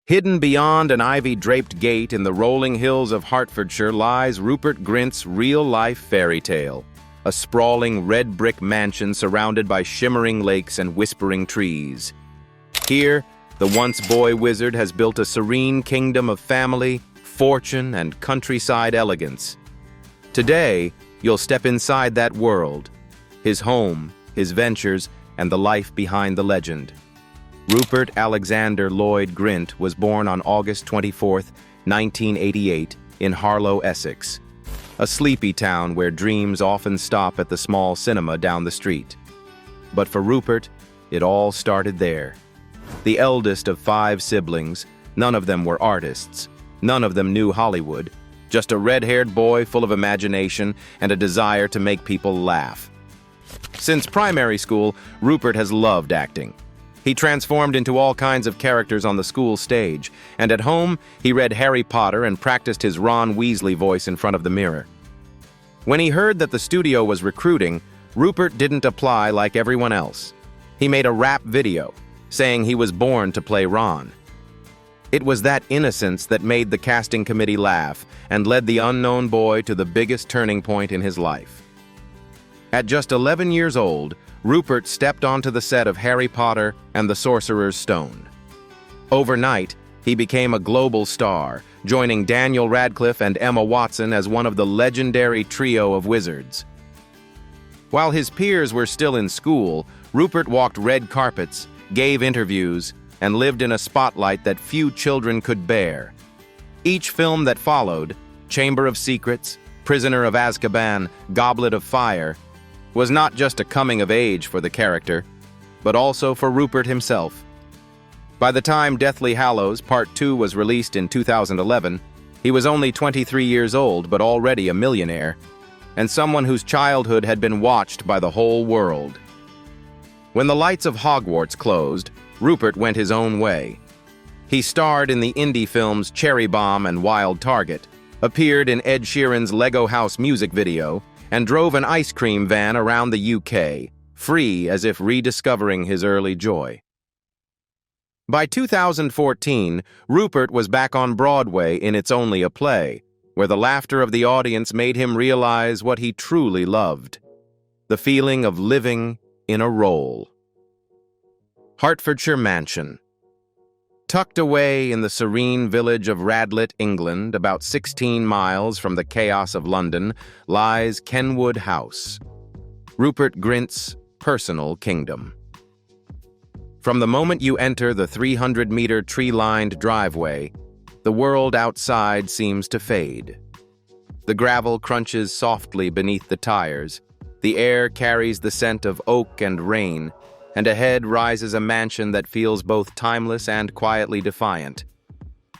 Hidden beyond an ivy-draped gate in the rolling hills of Hertfordshire lies Rupert Grint's real-life fairy tale, a sprawling red-brick mansion surrounded by shimmering lakes and whispering trees. Here, the once-boy wizard has built a serene kingdom of family, fortune, and countryside elegance. Today, you'll step inside that world, his home, his ventures, and the life behind the legend. Rupert Alexander Lloyd Grint was born on August 24, 1988, in Harlow, Essex, a sleepy town where dreams often stop at the small cinema down the street. But for Rupert, it all started there. The eldest of 5 siblings, none of them were artists, none of them knew Hollywood, just a red-haired boy full of imagination and a desire to make people laugh. Since primary school, Rupert has loved acting. He transformed into all kinds of characters on the school stage, and at home, he read Harry Potter and practiced his Ron Weasley voice in front of the mirror. When he heard that the studio was recruiting, Rupert didn't apply like everyone else. He made a rap video, saying he was born to play Ron. It was that innocence that made the casting committee laugh and led the unknown boy to the biggest turning point in his life. At just 11 years old, Rupert stepped onto the set of Harry Potter and the Sorcerer's Stone. Overnight, he became a global star, joining Daniel Radcliffe and Emma Watson as one of the legendary trio of wizards. While his peers were still in school, Rupert walked red carpets, gave interviews, and lived in a spotlight that few children could bear. Each film that followed, Chamber of Secrets, Prisoner of Azkaban, Goblet of Fire, was not just a coming of age for the character, but also for Rupert himself. By the time Deathly Hallows Part 2 was released in 2011, he was only 23 years old but already a millionaire, and someone whose childhood had been watched by the whole world. When the lights of Hogwarts closed, Rupert went his own way. He starred in the indie films Cherry Bomb and Wild Target, appeared in Ed Sheeran's Lego House music video, and drove an ice cream van around the UK, free as if rediscovering his early joy. By 2014, Rupert was back on Broadway in It's Only a Play, where the laughter of the audience made him realize what he truly loved: the feeling of living in a role. Hertfordshire Mansion. Tucked away in the serene village of Radlett, England, about 16 miles from the chaos of London, lies Kenwood House, Rupert Grint's personal kingdom. From the moment you enter the 300-meter tree-lined driveway, the world outside seems to fade. The gravel crunches softly beneath the tires, the air carries the scent of oak and rain, and ahead rises a mansion that feels both timeless and quietly defiant.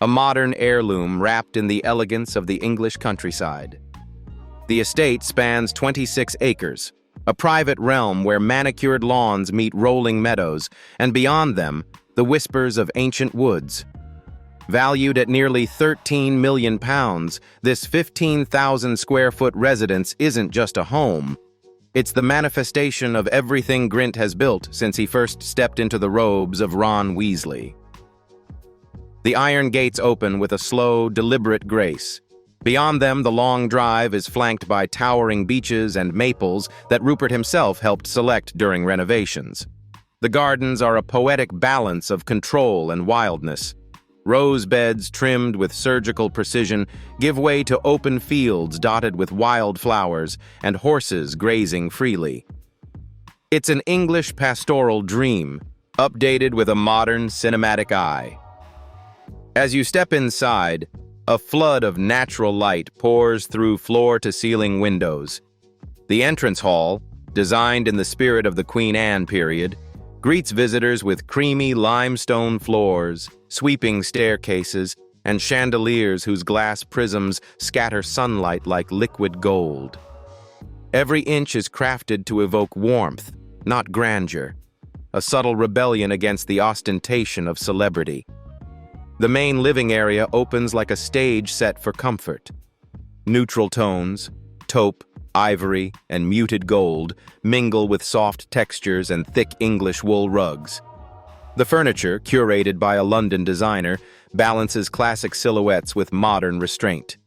A modern heirloom wrapped in the elegance of the English countryside. The estate spans 26 acres, a private realm where manicured lawns meet rolling meadows, and beyond them, the whispers of ancient woods. Valued at nearly £13 million, this 15,000-square-foot residence isn't just a home. It's the manifestation of everything Grint has built since he first stepped into the robes of Ron Weasley. The iron gates open with a slow, deliberate grace. Beyond them, the long drive is flanked by towering beeches and maples that Rupert himself helped select during renovations. The gardens are a poetic balance of control and wildness. Rose beds trimmed with surgical precision give way to open fields dotted with wild flowers and horses grazing freely. It's an English pastoral dream, updated with a modern cinematic eye. As you step inside, a flood of natural light pours through floor-to-ceiling windows. The entrance hall, designed in the spirit of the Queen Anne period, greets visitors with creamy limestone floors, sweeping staircases, and chandeliers whose glass prisms scatter sunlight like liquid gold. Every inch is crafted to evoke warmth, not grandeur, a subtle rebellion against the ostentation of celebrity. The main living area opens like a stage set for comfort. Neutral tones, taupe, ivory, and muted gold mingle with soft textures and thick English wool rugs. The furniture, curated by a London designer, balances classic silhouettes with modern restraint.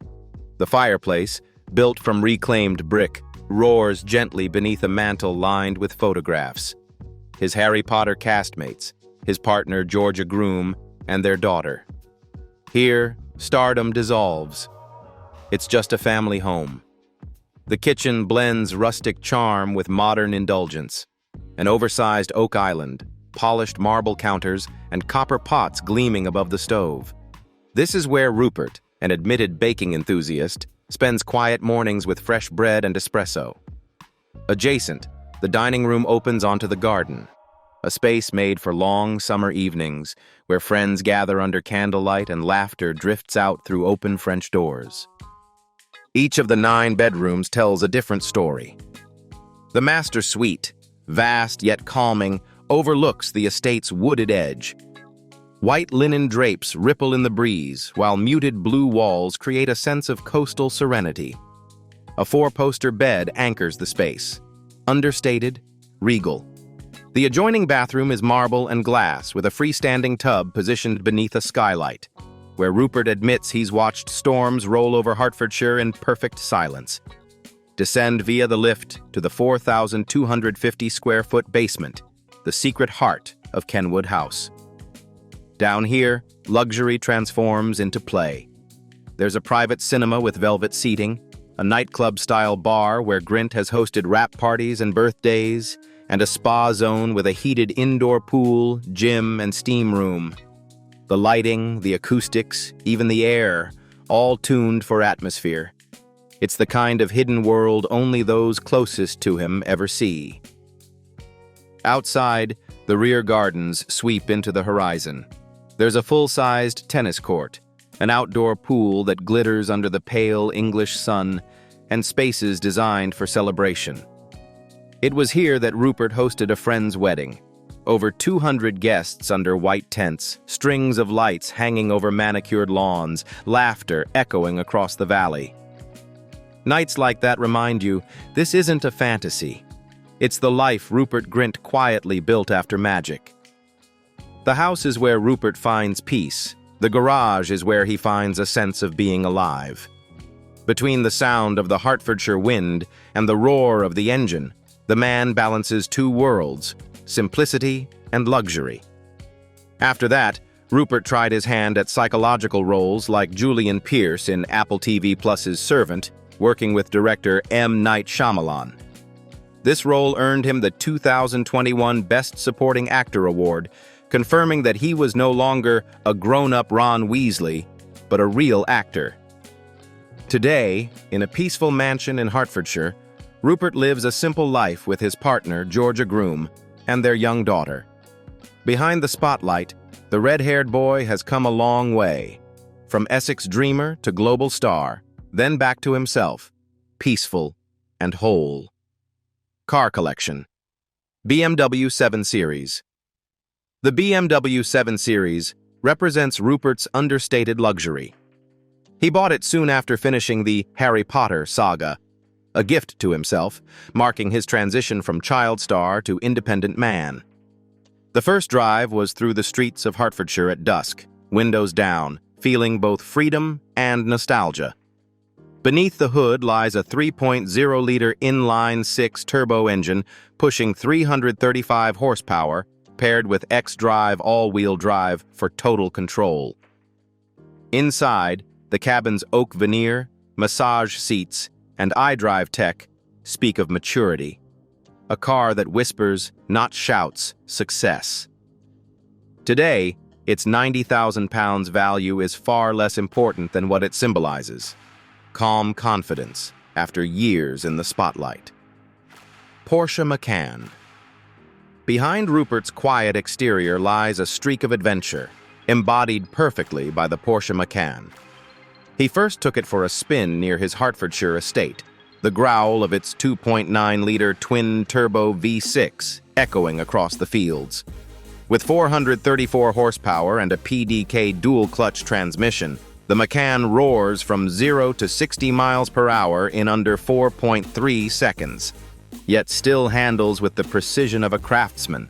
The fireplace, built from reclaimed brick, roars gently beneath a mantel lined with photographs. His Harry Potter castmates, his partner Georgia Groom, and their daughter. Here, stardom dissolves. It's just a family home. The kitchen blends rustic charm with modern indulgence. An oversized oak island, polished marble counters, and copper pots gleaming above the stove. This is where Rupert, an admitted baking enthusiast, spends quiet mornings with fresh bread and espresso. Adjacent, the dining room opens onto the garden, a space made for long summer evenings where friends gather under candlelight and laughter drifts out through open French doors. Each of the 9 bedrooms tells a different story. The master suite, vast yet calming, overlooks the estate's wooded edge. White linen drapes ripple in the breeze, while muted blue walls create a sense of coastal serenity. A 4-poster bed anchors the space. Understated, regal. The adjoining bathroom is marble and glass with a freestanding tub positioned beneath a skylight, where Rupert admits he's watched storms roll over Hertfordshire in perfect silence. Descend via the lift to the 4,250-square-foot basement, the secret heart of Kenwood House. Down here, luxury transforms into play. There's a private cinema with velvet seating, a nightclub-style bar where Grint has hosted rap parties and birthdays, and a spa zone with a heated indoor pool, gym, and steam room. The lighting, the acoustics, even the air, all tuned for atmosphere. It's the kind of hidden world only those closest to him ever see. Outside, the rear gardens sweep into the horizon. There's a full-sized tennis court, an outdoor pool that glitters under the pale English sun, and spaces designed for celebration. It was here that Rupert hosted a friend's wedding. Over 200 guests under white tents, strings of lights hanging over manicured lawns, laughter echoing across the valley. Nights like that remind you, this isn't a fantasy. It's the life Rupert Grint quietly built after magic. The house is where Rupert finds peace. The garage is where he finds a sense of being alive. Between the sound of the Hertfordshire wind and the roar of the engine, the man balances 2 worlds, simplicity and luxury. After that, Rupert tried his hand at psychological roles like Julian Pierce in Apple TV Plus's Servant, working with director M. Night Shyamalan. This role earned him the 2021 Best Supporting Actor Award, confirming that he was no longer a grown-up Ron Weasley, but a real actor. Today, in a peaceful mansion in Hertfordshire, Rupert lives a simple life with his partner, Georgia Groom, and their young daughter. Behind the spotlight, the red-haired boy has come a long way, from Essex dreamer to global star, then back to himself, peaceful and whole. Car collection. BMW 7 Series. The BMW 7 Series represents Rupert's understated luxury. He bought it soon after finishing the Harry Potter saga, a gift to himself, marking his transition from child star to independent man. The first drive was through the streets of Hertfordshire at dusk, windows down, feeling both freedom and nostalgia. Beneath the hood lies a 3.0-liter inline-6 turbo engine pushing 335 horsepower, paired with X-Drive all-wheel drive for total control. Inside, the cabin's oak veneer, massage seats, and iDrive tech speak of maturity. A car that whispers, not shouts, success. Today, its £90,000 value is far less important than what it symbolizes. Calm confidence after years in the spotlight. Porsche Macan. Behind Rupert's quiet exterior lies a streak of adventure, embodied perfectly by the Porsche Macan. He first took it for a spin near his Hertfordshire estate, the growl of its 2.9-liter twin-turbo V6 echoing across the fields. With 434 horsepower and a PDK dual-clutch transmission, the Macan roars from 0 to 60 miles per hour in under 4.3 seconds, yet still handles with the precision of a craftsman.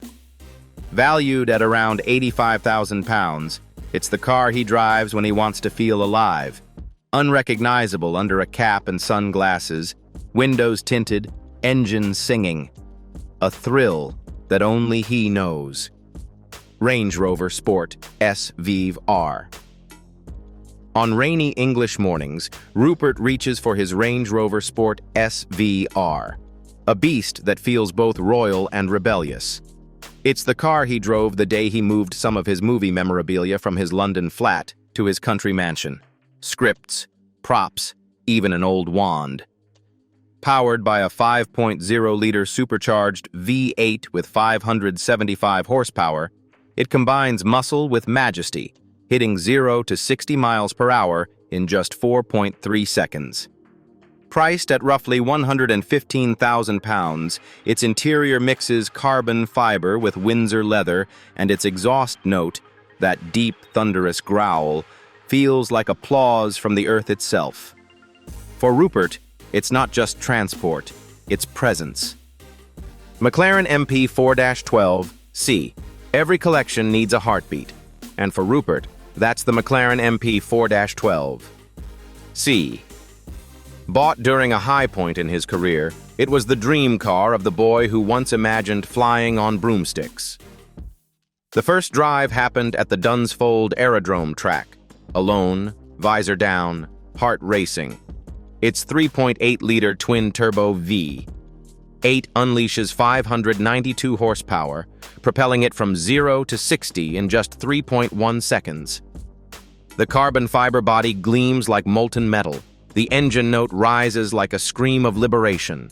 Valued at around £85,000, It's the car he drives when he wants to feel alive. Unrecognizable under a cap and sunglasses, windows tinted, engine singing. A thrill that only he knows. Range Rover Sport SVR. On rainy English mornings, Rupert reaches for his Range Rover Sport SVR, a beast that feels both royal and rebellious. It's the car he drove the day he moved some of his movie memorabilia from his London flat to his country mansion. Scripts, props, even an old wand. Powered by a 5.0-liter supercharged V8 with 575 horsepower, it combines muscle with majesty, hitting 0 to 60 miles per hour in just 4.3 seconds. Priced at roughly £115,000, its interior mixes carbon fiber with Windsor leather, and its exhaust note, that deep, thunderous growl, feels like applause from the earth itself. For Rupert, it's not just transport, it's presence. McLaren MP 4-12C. Every collection needs a heartbeat. And for Rupert, that's the McLaren MP 4-12C. Bought during a high point in his career, it was the dream car of the boy who once imagined flying on broomsticks. The first drive happened at the Dunsfold Aerodrome track, alone, visor down, heart racing. Its 3.8-liter twin-turbo V8 unleashes 592 horsepower, propelling it from 0 to 60 in just 3.1 seconds. The carbon fiber body gleams like molten metal. The engine note rises like a scream of liberation.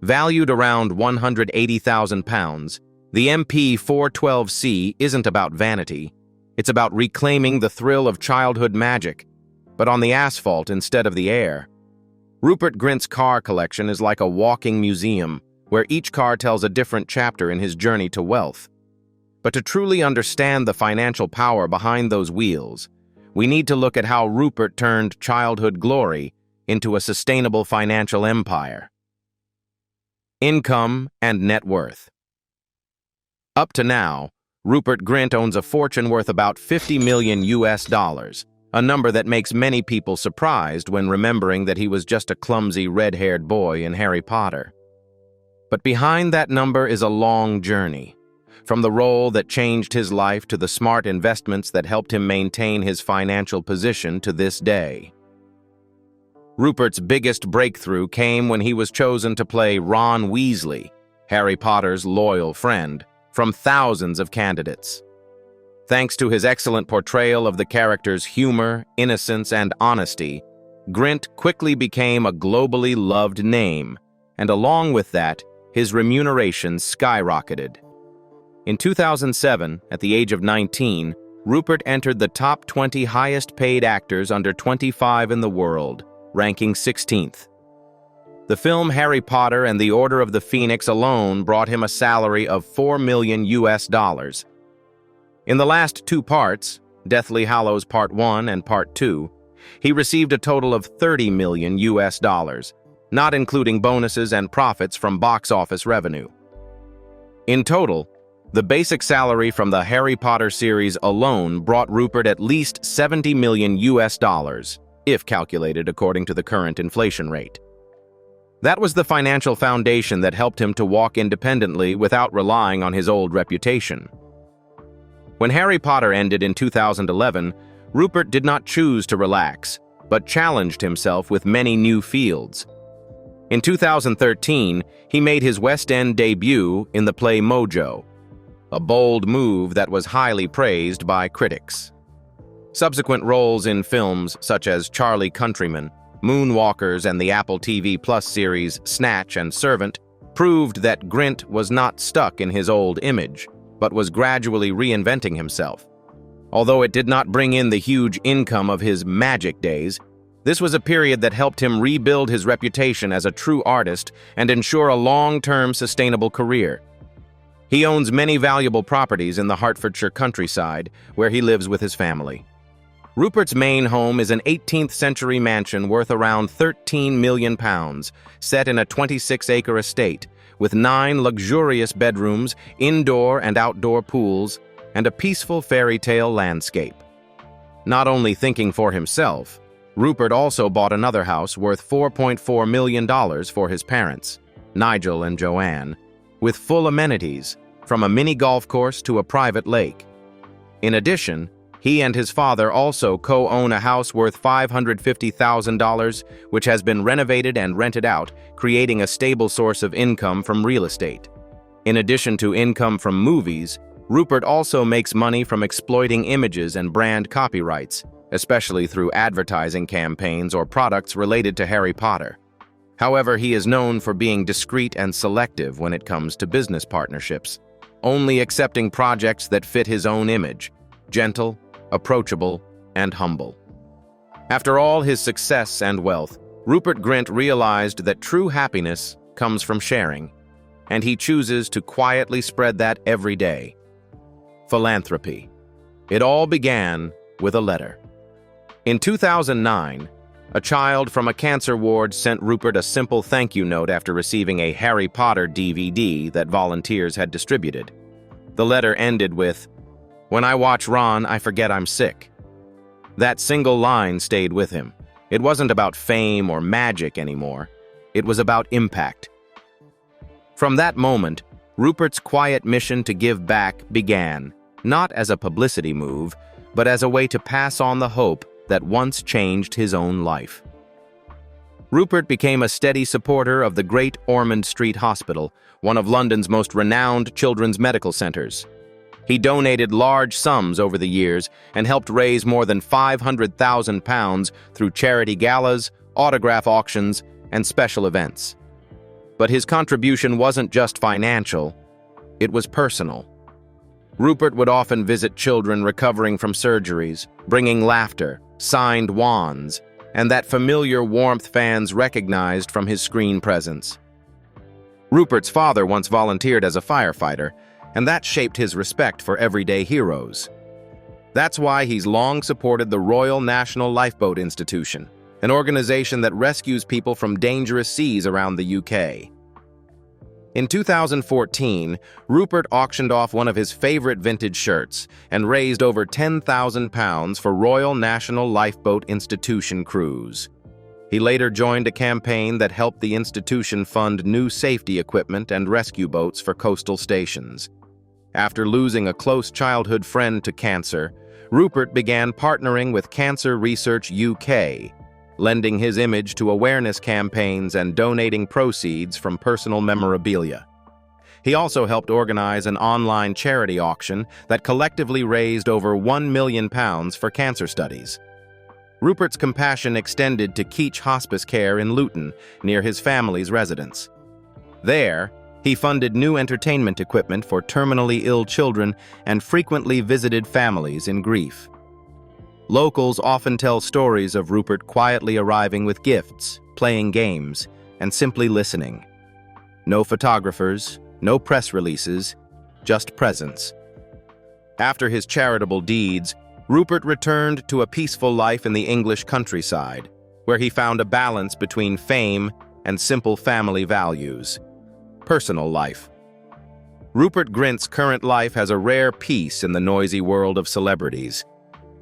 Valued around £180,000, the MP 412C isn't about vanity. It's about reclaiming the thrill of childhood magic, but on the asphalt instead of the air. Rupert Grint's car collection is like a walking museum, where each car tells a different chapter in his journey to wealth. But to truly understand the financial power behind those wheels, we need to look at how Rupert turned childhood glory into a sustainable financial empire. Income and net worth. Up to now, Rupert Grint owns a fortune worth about $50 million, a number that makes many people surprised when remembering that he was just a clumsy red-haired boy in Harry Potter. But behind that number is a long journey. From the role that changed his life to the smart investments that helped him maintain his financial position to this day. Rupert's biggest breakthrough came when he was chosen to play Ron Weasley, Harry Potter's loyal friend, from thousands of candidates. Thanks to his excellent portrayal of the character's humor, innocence, and honesty, Grint quickly became a globally loved name, and along with that, his remuneration skyrocketed. In 2007, at the age of 19, Rupert entered the top 20 highest-paid actors under 25 in the world, ranking 16th. The film Harry Potter and the Order of the Phoenix alone brought him a salary of $4 million. In the last two parts, Deathly Hallows Part 1 and Part 2, he received a total of $30 million, not including bonuses and profits from box office revenue. In total, the basic salary from the Harry Potter series alone brought Rupert at least $70 million, if calculated according to the current inflation rate. That was the financial foundation that helped him to walk independently without relying on his old reputation. When Harry Potter ended in 2011, Rupert did not choose to relax, but challenged himself with many new fields. In 2013, he made his West End debut in the play Mojo, a bold move that was highly praised by critics. Subsequent roles in films such as Charlie Countryman, Moonwalkers, and the Apple TV Plus series Snatch and Servant proved that Grint was not stuck in his old image, but was gradually reinventing himself. Although it did not bring in the huge income of his magic days, this was a period that helped him rebuild his reputation as a true artist and ensure a long-term sustainable career. He owns many valuable properties in the Hertfordshire countryside, where he lives with his family. Rupert's main home is an 18th-century mansion worth around £13 million, set in a 26-acre estate, with 9 luxurious bedrooms, indoor and outdoor pools, and a peaceful fairy tale landscape. Not only thinking for himself, Rupert also bought another house worth $4.4 million for his parents, Nigel and Joanne, with full amenities, from a mini golf course to a private lake. In addition, he and his father also co-own a house worth $550,000, which has been renovated and rented out, creating a stable source of income from real estate. In addition to income from movies, Rupert also makes money from exploiting images and brand copyrights, especially through advertising campaigns or products related to Harry Potter. However, he is known for being discreet and selective when it comes to business partnerships, only accepting projects that fit his own image, gentle, approachable, and humble. After all his success and wealth, Rupert Grint realized that true happiness comes from sharing, and he chooses to quietly spread that every day. Philanthropy. It all began with a letter. In 2009, a child from a cancer ward sent Rupert a simple thank you note after receiving a Harry Potter DVD that volunteers had distributed. The letter ended with, "When I watch Ron, I forget I'm sick." That single line stayed with him. It wasn't about fame or magic anymore. It was about impact. From that moment, Rupert's quiet mission to give back began, not as a publicity move, but as a way to pass on the hope that once changed his own life. Rupert became a steady supporter of the Great Ormond Street Hospital, one of London's most renowned children's medical centres. He donated large sums over the years and helped raise more than £500,000 through charity galas, autograph auctions, and special events. But his contribution wasn't just financial, it was personal. Rupert would often visit children recovering from surgeries, bringing laughter, signed wands, and that familiar warmth fans recognized from his screen presence. Rupert's father once volunteered as a firefighter, and that shaped his respect for everyday heroes. That's why he's long supported the Royal National Lifeboat Institution, an organization that rescues people from dangerous seas around the UK. In 2014, Rupert auctioned off one of his favorite vintage shirts and raised over £10,000 for Royal National Lifeboat Institution crews. He later joined a campaign that helped the institution fund new safety equipment and rescue boats for coastal stations. After losing a close childhood friend to cancer, Rupert began partnering with Cancer Research UK, lending his image to awareness campaigns and donating proceeds from personal memorabilia. He also helped organize an online charity auction that collectively raised over £1 million for cancer studies. Rupert's compassion extended to Keach Hospice Care in Luton, near his family's residence. There, he funded new entertainment equipment for terminally ill children and frequently visited families in grief. Locals often tell stories of Rupert quietly arriving with gifts, playing games, and simply listening. No photographers, no press releases, just presence. After his charitable deeds, Rupert returned to a peaceful life in the English countryside, where he found a balance between fame and simple family values. Personal life. Rupert Grint's current life has a rare peace in the noisy world of celebrities.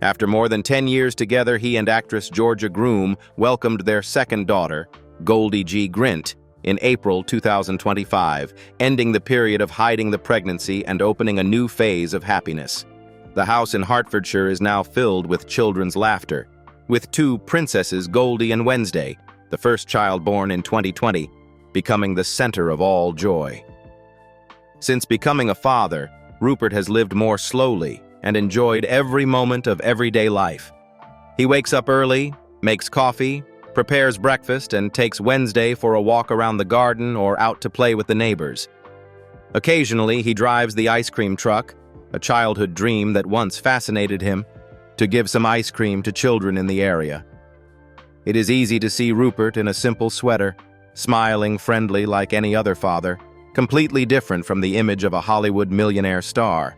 After more than 10 years together, he and actress Georgia Groom welcomed their second daughter, Goldie G. Grint, in April 2025, ending the period of hiding the pregnancy and opening a new phase of happiness. The house in Hertfordshire is now filled with children's laughter, with two princesses, Goldie and Wednesday, the first child born in 2020, becoming the center of all joy. Since becoming a father, Rupert has lived more slowly and enjoyed every moment of everyday life. He wakes up early, makes coffee, prepares breakfast, and takes Wednesday for a walk around the garden or out to play with the neighbors. Occasionally, he drives the ice cream truck, a childhood dream that once fascinated him, to give some ice cream to children in the area. It is easy to see Rupert in a simple sweater, smiling friendly like any other father, completely different from the image of a Hollywood millionaire star.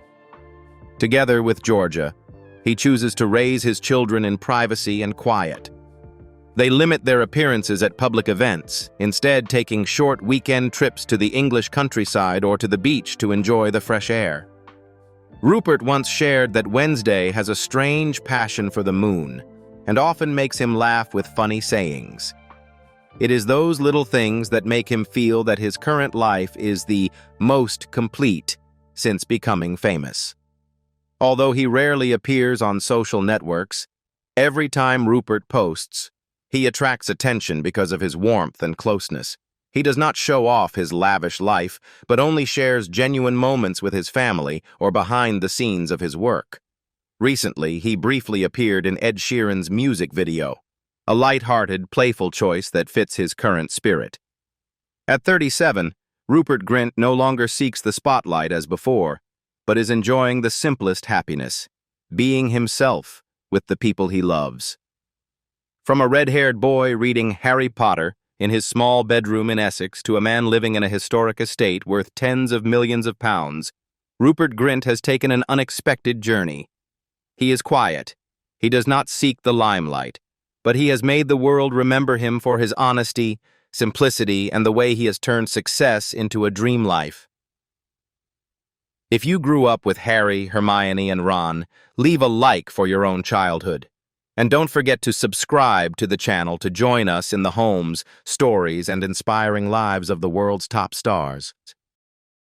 Together with Georgia, he chooses to raise his children in privacy and quiet. They limit their appearances at public events, instead taking short weekend trips to the English countryside or to the beach to enjoy the fresh air. Rupert once shared that Wednesday has a strange passion for the moon and often makes him laugh with funny sayings. It is those little things that make him feel that his current life is the most complete since becoming famous. Although he rarely appears on social networks, every time Rupert posts, he attracts attention because of his warmth and closeness. He does not show off his lavish life, but only shares genuine moments with his family or behind the scenes of his work. Recently, he briefly appeared in Ed Sheeran's music video, a light-hearted, playful choice that fits his current spirit. At 37, Rupert Grint no longer seeks the spotlight as before, but is enjoying the simplest happiness, being himself with the people he loves. From a red-haired boy reading Harry Potter in his small bedroom in Essex to a man living in a historic estate worth tens of millions of pounds, Rupert Grint has taken an unexpected journey. He is quiet. He does not seek the limelight, but he has made the world remember him for his honesty, simplicity, and the way he has turned success into a dream life. If you grew up with Harry, Hermione, and Ron, leave a like for your own childhood. And don't forget to subscribe to the channel to join us in the homes, stories, and inspiring lives of the world's top stars.